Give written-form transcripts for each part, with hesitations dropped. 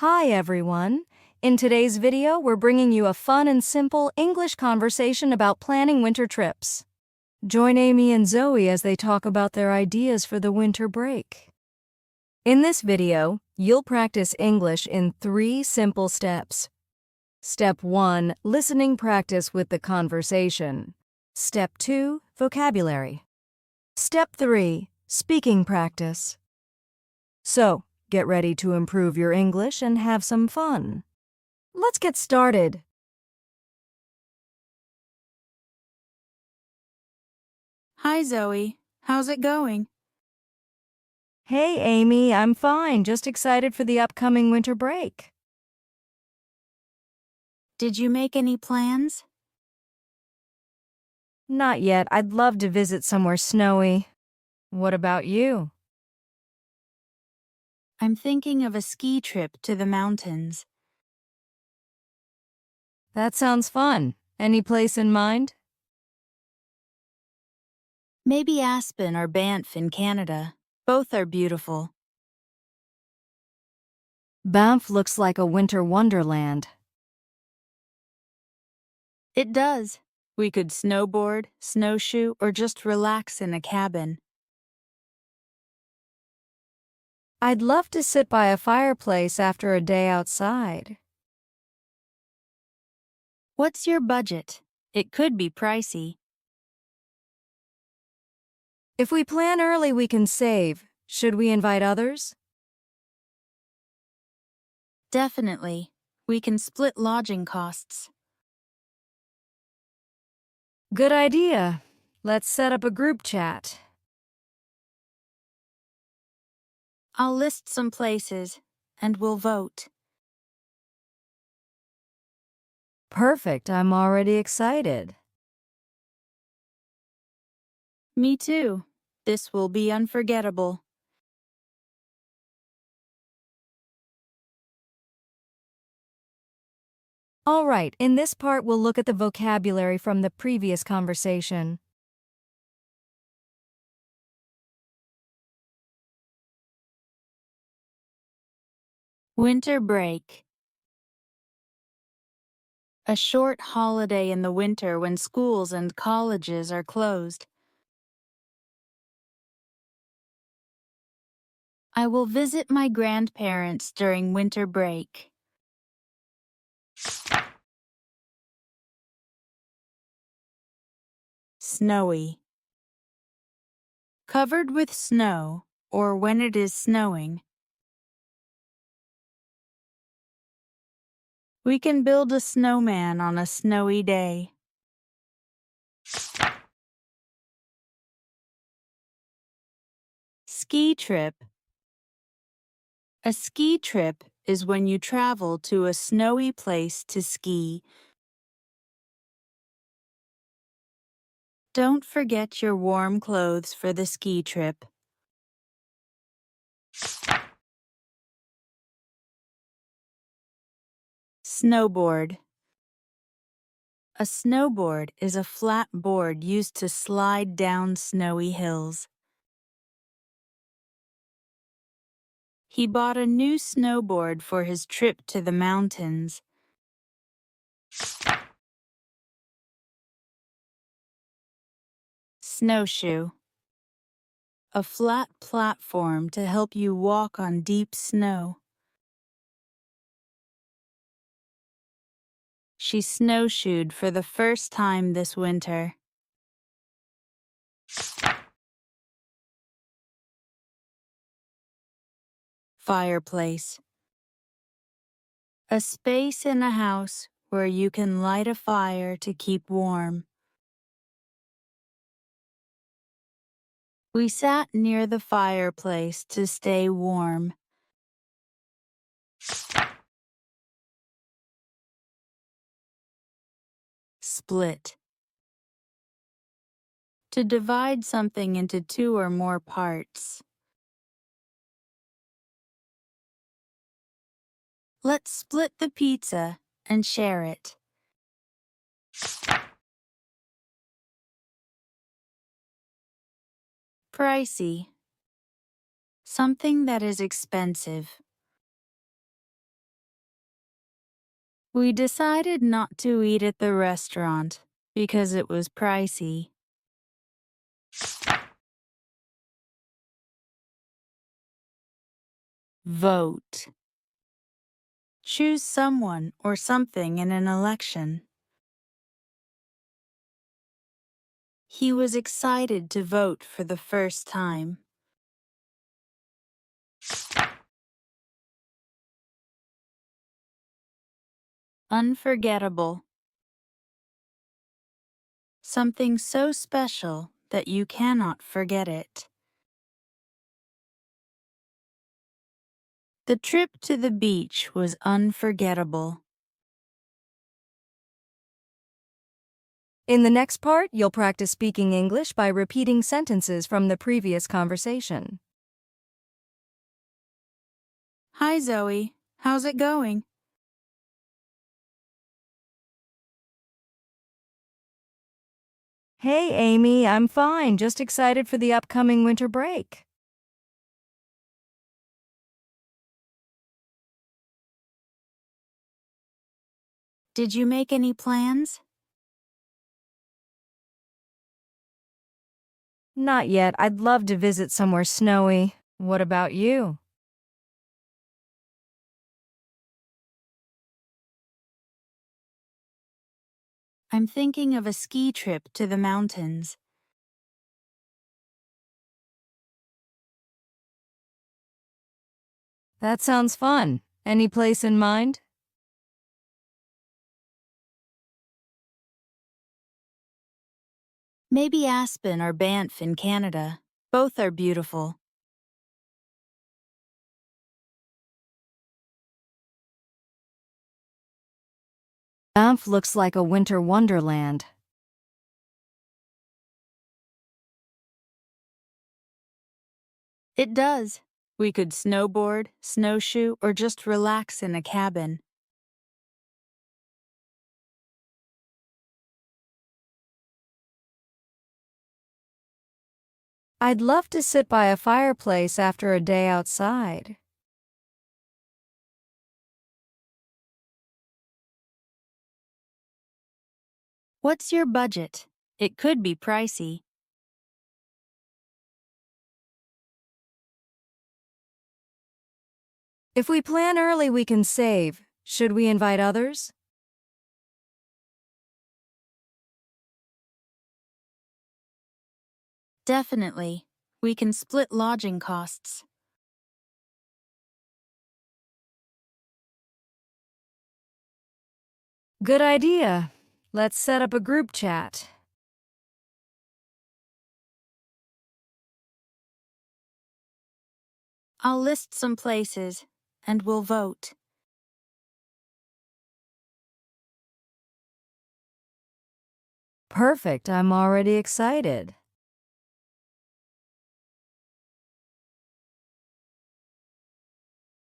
Hi everyone! In today's video, we're bringing you a fun and simple English conversation about planning winter trips. Join Amy and Zoe as they talk about their ideas for the winter break. In this video, you'll practice English in 3 simple steps. Step 1, listening practice with the conversation. Step 2, vocabulary. Step 3, speaking practice. So, get ready to improve your English and have some fun. Let's get started. Hi, Zoe. How's it going? Hey, Amy, I'm fine. Just excited for the upcoming winter break. Did you make any plans? Not yet. I'd love to visit somewhere snowy. What about you? I'm thinking of a ski trip to the mountains. That sounds fun. Any place in mind? Maybe Aspen or Banff in Canada. Both are beautiful. Banff looks like a winter wonderland. It does. We could snowboard, snowshoe, or just relax in a cabin. I'd love to sit by a fireplace after a day outside. What's your budget? It could be pricey. If we plan early, we can save. Should we invite others? Definitely. We can split lodging costs. Good idea. Let's set up a group chat. I'll list some places, and we'll vote. Perfect. I'm already excited. Me too. This will be unforgettable. All right, in this part, we'll look at the vocabulary from the previous conversation. Winter break. A short holiday in the winter when schools and colleges are closed. I will visit my grandparents during winter break. Snowy. Covered with snow, or when it is snowing. We can build a snowman on a snowy day. Ski trip. A ski trip is when you travel to a snowy place to ski. Don't forget your warm clothes for the ski trip. Snowboard. A snowboard is a flat board used to slide down snowy hills. He bought a new snowboard for his trip to the mountains. Snowshoe. A flat platform to help you walk on deep snow. She snowshoed for the first time this winter. Fireplace. A space in a house where you can light a fire to keep warm. We sat near the fireplace to stay warm. Split. To divide something into 2 or more parts. Let's split the pizza and share it. Pricey. Something that is expensive. We decided not to eat at the restaurant because it was pricey. Vote. Choose someone or something in an election. He was excited to vote for the first time. Unforgettable. Something so special that you cannot forget it. The trip to the beach was unforgettable. In the next part, you'll practice speaking English by repeating sentences from the previous conversation. Hi, Zoe. How's it going? Hey, Amy, I'm fine. Just excited for the upcoming winter break. Did you make any plans? Not yet. I'd love to visit somewhere snowy. What about you? I'm thinking of a ski trip to the mountains. That sounds fun. Any place in mind? Maybe Aspen or Banff in Canada. Both are beautiful. Banff looks like a winter wonderland. It does. We could snowboard, snowshoe, or just relax in a cabin. I'd love to sit by a fireplace after a day outside. What's your budget? It could be pricey. If we plan early, we can save. Should we invite others? Definitely. We can split lodging costs. Good idea. Let's set up a group chat. I'll list some places, and we'll vote. Perfect. I'm already excited.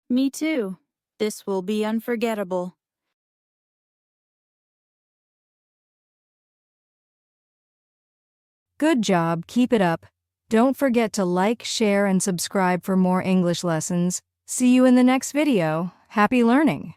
Me too. This will be unforgettable. Good job. Keep it up. Don't forget to like, share, and subscribe for more English lessons. See you in the next video. Happy learning!